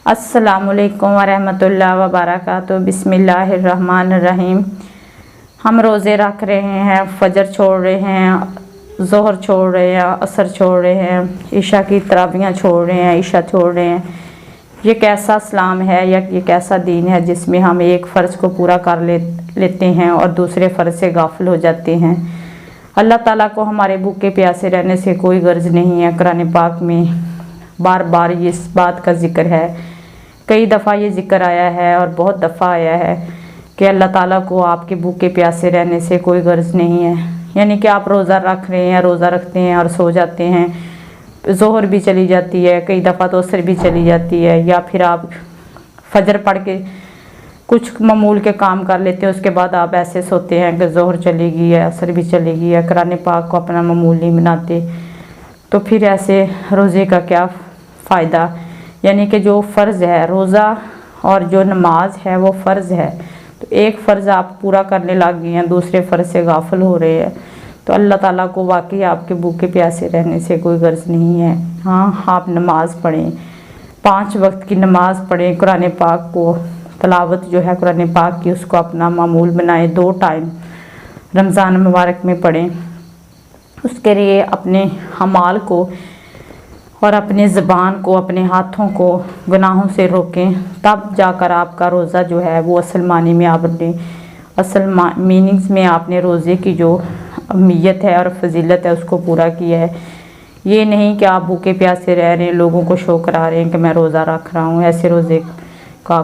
अस्सलामुअलैकुम वरहमतुल्लाहि वबरकातुहू। बिस्मिल्लाहिर्रहमानिर्रहीम। हम रोज़े रख रहे हैं, फजर छोड़ रहे हैं, ज़ोहर छोड़ रहे हैं, असर छोड़ रहे हैं, ईशा की तरावियाँ छोड़ रहे हैं, ईशा छोड़ रहे हैं। ये कैसा इस्लाम है या ये कैसा दीन है जिसमें हम एक फ़र्ज़ को पूरा कर लेते हैं और दूसरे फ़र्ज़ से गाफिल हो जाते हैं। अल्लाह ताला को हमारे भूखे प्यासे रहने से कोई गर्ज नहीं है। कुरान पाक में बार बार ये इस बात का ज़िक्र है, कई दफ़ा ये ज़िक्र आया है और बहुत दफ़ा आया है कि अल्लाह ताला को आपके भूखे प्यासे रहने से कोई गर्ज नहीं है। यानी कि आप रोज़ा रख रहे हैं, रोज़ा रखते हैं और सो जाते हैं, ज़ोहर भी चली जाती है, कई दफ़ा तो असर भी चली जाती है, या फिर आप फजर पढ़ के कुछ मामूल के काम कर लेते हैं, उसके बाद आप ऐसे सोते हैं कि ज़ोहर चलेगी है, असर भी चलेगी है, कुरान पाक को अपना मामूल नहीं बनाते, तो फिर ऐसे रोज़े का क्या फ़ायदा। यानी कि जो फ़र्ज़ है रोज़ा और जो नमाज है वो फ़र्ज़ है, तो एक फ़र्ज़ आप पूरा करने लग गए हैं, दूसरे फ़र्ज़ से गाफिल हो रहे हैं, तो अल्लाह ताला को वाकई आपके भूखे प्यासे रहने से कोई गर्ज नहीं है। हाँ, आप नमाज़ पढ़ें, 5 वक्त की नमाज़ पढ़ें, कुरान पाक को तलावत जो है कुरान पाक की उसको अपना मामूल बनाएं, 2 टाइम रमज़ान मुबारक में पढ़ें। उसके लिए अपने अमाल को और अपने ज़बान को, अपने हाथों को गुनाहों से रोकें, तब जाकर आपका रोज़ा जो है वो असल मानी में आपने मीनिंग्स में आपने रोज़े की जो अहमियत है और फजीलत है उसको पूरा किया है। ये नहीं कि आप भूखे प्यासे रह रहे हैं, लोगों को शो करा रहे हैं कि मैं रोज़ा रख रहा हूँ। ऐसे रोज़े का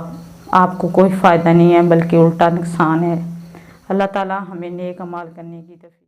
आपको कोई फ़ायदा नहीं है बल्कि उल्टा नुकसान है। अल्लाह ताला हमें नेक अमाल करने की तौफीक